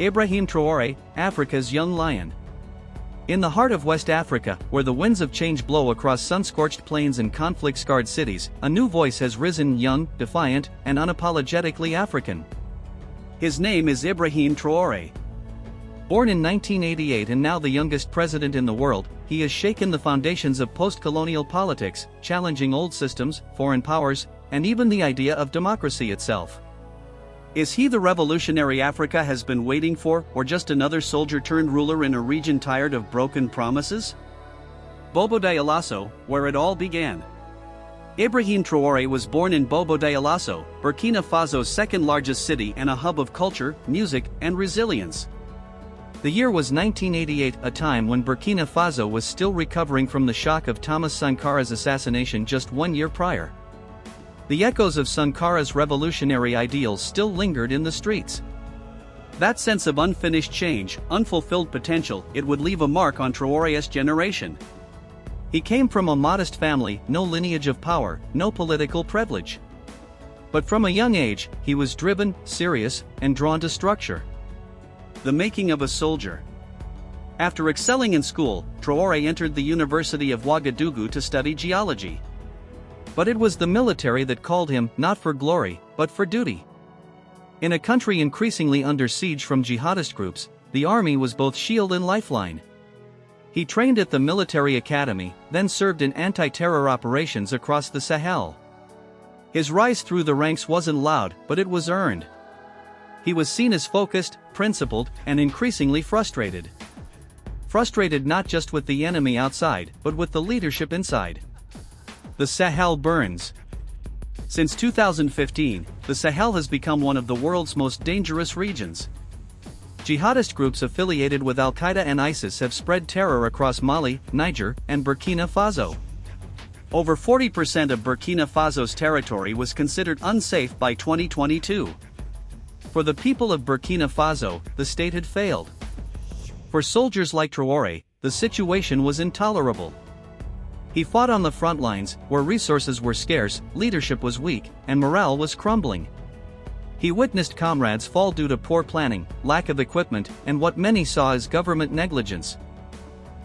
Ibrahim Traoré, Africa's young lion. In the heart of West Africa, where the winds of change blow across sun-scorched plains and conflict-scarred cities, a new voice has risen, young, defiant, and unapologetically African. His name is Ibrahim Traoré. Born in 1988 and now the youngest president in the world, he has shaken the foundations of post-colonial politics, challenging old systems, foreign powers, and even the idea of democracy itself. Is he the revolutionary Africa has been waiting for, or just another soldier-turned-ruler in a region tired of broken promises? Bobo-Dioulasso, where it all began. Ibrahim Traoré was born in Bobo-Dioulasso, Burkina Faso's second-largest city and a hub of culture, music, and resilience. The year was 1988, a time when Burkina Faso was still recovering from the shock of Thomas Sankara's assassination just 1 year prior. The echoes of Sankara's revolutionary ideals still lingered in the streets. That sense of unfinished change, unfulfilled potential, it would leave a mark on Traoré's generation. He came from a modest family, no lineage of power, no political privilege. But from a young age, he was driven, serious, and drawn to structure. The making of a soldier. After excelling in school, Traoré entered the University of Ouagadougou to study geology. But it was the military that called him, not for glory, but for duty. In a country increasingly under siege from jihadist groups, the army was both shield and lifeline. He trained at the military academy, then served in anti-terror operations across the Sahel. His rise through the ranks wasn't loud, but it was earned. He was seen as focused, principled, and increasingly frustrated. Frustrated not just with the enemy outside, but with the leadership inside. The Sahel burns. Since 2015, the Sahel has become one of the world's most dangerous regions. Jihadist groups affiliated with Al-Qaeda and ISIS have spread terror across Mali, Niger, and Burkina Faso. Over 40% of Burkina Faso's territory was considered unsafe by 2022. For the people of Burkina Faso, the state had failed. For soldiers like Traoré, the situation was intolerable. He fought on the front lines, where resources were scarce, leadership was weak, and morale was crumbling. He witnessed comrades fall due to poor planning, lack of equipment, and what many saw as government negligence.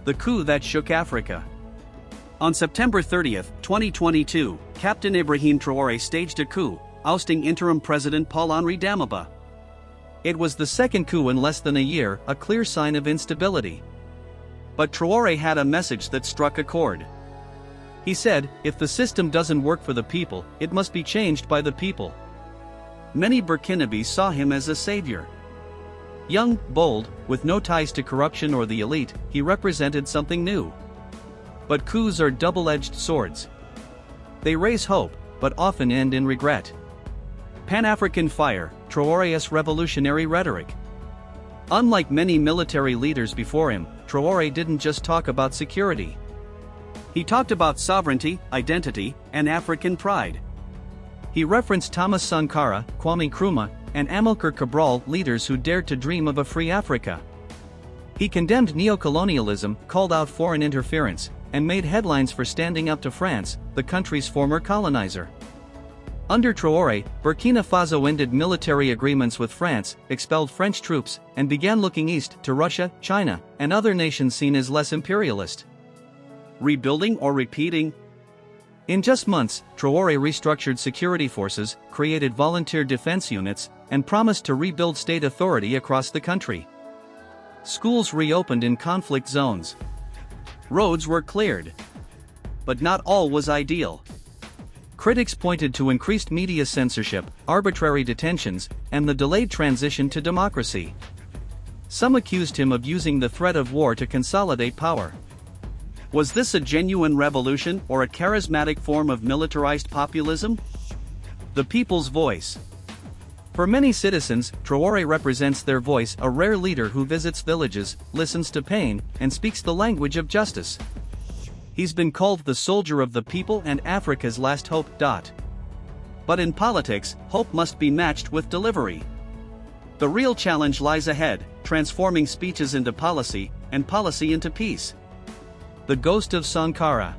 The coup that shook Africa. On September 30, 2022, Captain Ibrahim Traoré staged a coup, ousting interim President Paul-Henri Damiba. It was the second coup in less than a year, a clear sign of instability. But Traoré had a message that struck a chord. He said, if the system doesn't work for the people, it must be changed by the people. Many Burkinabés saw him as a savior. Young, bold, with no ties to corruption or the elite, he represented something new. But coups are double-edged swords. They raise hope, but often end in regret. Pan-African fire, Traoré's revolutionary rhetoric. Unlike many military leaders before him, Traoré didn't just talk about security. He talked about sovereignty, identity, and African pride. He referenced Thomas Sankara, Kwame Nkrumah, and Amilcar Cabral, leaders who dared to dream of a free Africa. He condemned neocolonialism, called out foreign interference, and made headlines for standing up to France, the country's former colonizer. Under Traoré, Burkina Faso ended military agreements with France, expelled French troops, and began looking east to Russia, China, and other nations seen as less imperialist. Rebuilding or repeating? In just months, Traoré restructured security forces, created volunteer defense units, and promised to rebuild state authority across the country. Schools reopened in conflict zones. Roads were cleared. But not all was ideal. Critics pointed to increased media censorship, arbitrary detentions, and the delayed transition to democracy. Some accused him of using the threat of war to consolidate power. Was this a genuine revolution or a charismatic form of militarized populism? The people's voice. For many citizens, Traoré represents their voice, a rare leader who visits villages, listens to pain, and speaks the language of justice. He's been called the soldier of the people and Africa's last hope. But in politics, hope must be matched with delivery. The real challenge lies ahead, transforming speeches into policy, and policy into peace. The ghost of Sankara.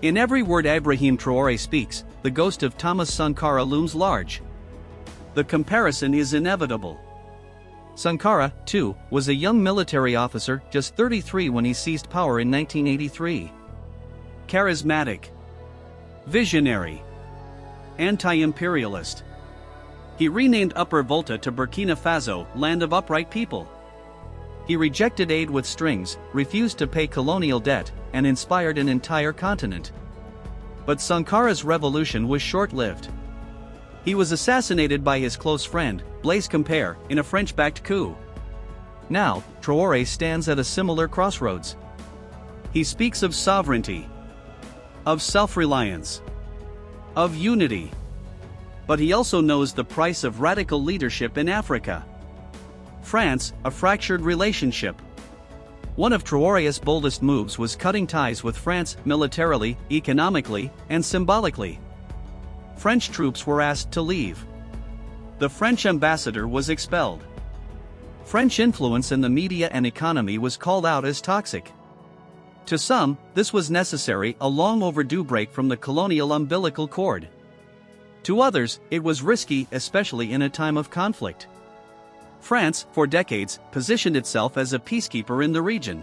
In every word Ibrahim Traoré speaks, the ghost of Thomas Sankara looms large. The comparison is inevitable. Sankara, too, was a young military officer, just 33 when he seized power in 1983. Charismatic, visionary, anti-imperialist. He renamed Upper Volta to Burkina Faso, land of upright people. He rejected aid with strings, refused to pay colonial debt, and inspired an entire continent. But Sankara's revolution was short-lived. He was assassinated by his close friend, Blaise Compaoré, in a French-backed coup. Now, Traoré stands at a similar crossroads. He speaks of sovereignty, of self-reliance, of unity. But he also knows the price of radical leadership in Africa. France, a fractured relationship. One of Traoré's boldest moves was cutting ties with France, militarily, economically, and symbolically. French troops were asked to leave. The French ambassador was expelled. French influence in the media and economy was called out as toxic. To some, this was necessary, a long overdue break from the colonial umbilical cord. To others, it was risky, especially in a time of conflict. France, for decades, positioned itself as a peacekeeper in the region.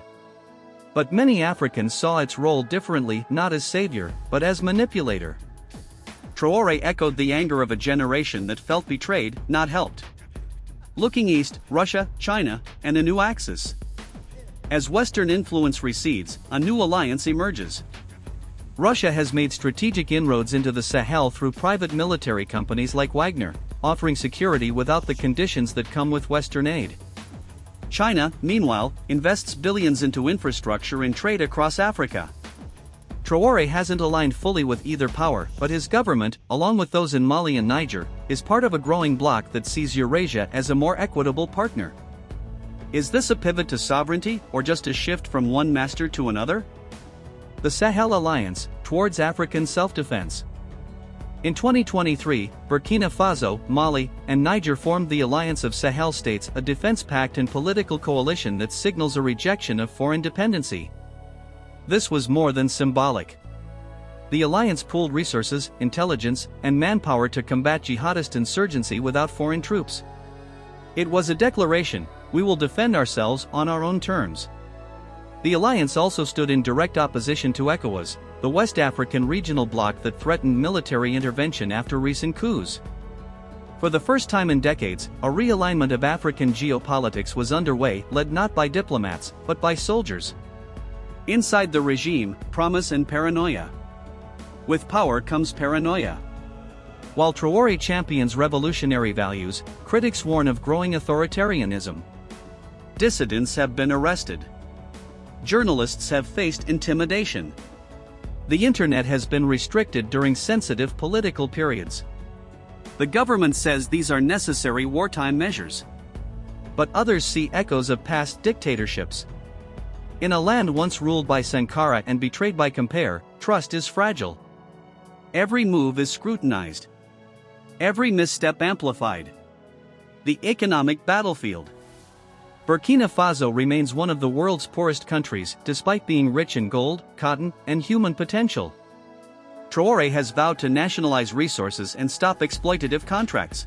But many Africans saw its role differently, not as savior, but as manipulator. Traoré echoed the anger of a generation that felt betrayed, not helped. Looking east, Russia, China, and a new axis. As Western influence recedes, a new alliance emerges. Russia has made strategic inroads into the Sahel through private military companies like Wagner, offering security without the conditions that come with Western aid. China, meanwhile, invests billions into infrastructure and trade across Africa. Traoré hasn't aligned fully with either power, but his government, along with those in Mali and Niger, is part of a growing bloc that sees Eurasia as a more equitable partner. Is this a pivot to sovereignty, or just a shift from one master to another? The Sahel Alliance, towards African self-defense. In 2023, Burkina Faso, Mali, and Niger formed the Alliance of Sahel States, a defense pact and political coalition that signals a rejection of foreign dependency. This was more than symbolic. The alliance pooled resources, intelligence, and manpower to combat jihadist insurgency without foreign troops. It was a declaration: we will defend ourselves on our own terms. The alliance also stood in direct opposition to ECOWAS, the West African regional bloc that threatened military intervention after recent coups. For the first time in decades, a realignment of African geopolitics was underway, led not by diplomats, but by soldiers. Inside the regime, promise and paranoia. With power comes paranoia. While Traoré champions revolutionary values, critics warn of growing authoritarianism. Dissidents have been arrested. Journalists have faced intimidation. The internet has been restricted during sensitive political periods. The government says these are necessary wartime measures. But others see echoes of past dictatorships. In a land once ruled by Sankara and betrayed by Compaoré, trust is fragile. Every move is scrutinized. Every misstep amplified. The economic battlefield. Burkina Faso remains one of the world's poorest countries, despite being rich in gold, cotton, and human potential. Traoré has vowed to nationalize resources and stop exploitative contracts.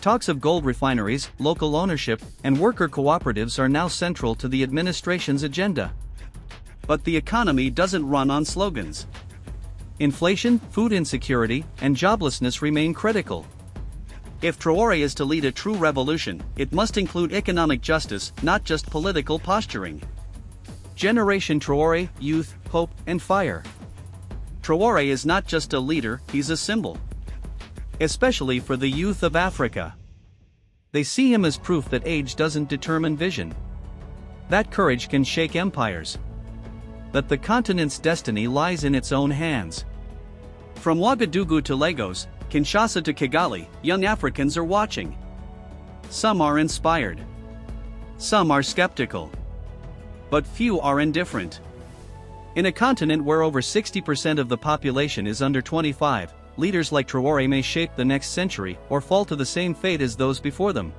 Talks of gold refineries, local ownership, and worker cooperatives are now central to the administration's agenda. But the economy doesn't run on slogans. Inflation, food insecurity, and joblessness remain critical. If Traoré is to lead a true revolution, it must include economic justice, not just political posturing. Generation Traoré, youth, hope, and fire. Traoré is not just a leader, he's a symbol. Especially for the youth of Africa. They see him as proof that age doesn't determine vision. That courage can shake empires. That the continent's destiny lies in its own hands. From Ouagadougou to Lagos, Kinshasa to Kigali, young Africans are watching. Some are inspired. Some are skeptical. But few are indifferent. In a continent where over 60% of the population is under 25, leaders like Traoré may shape the next century or fall to the same fate as those before them.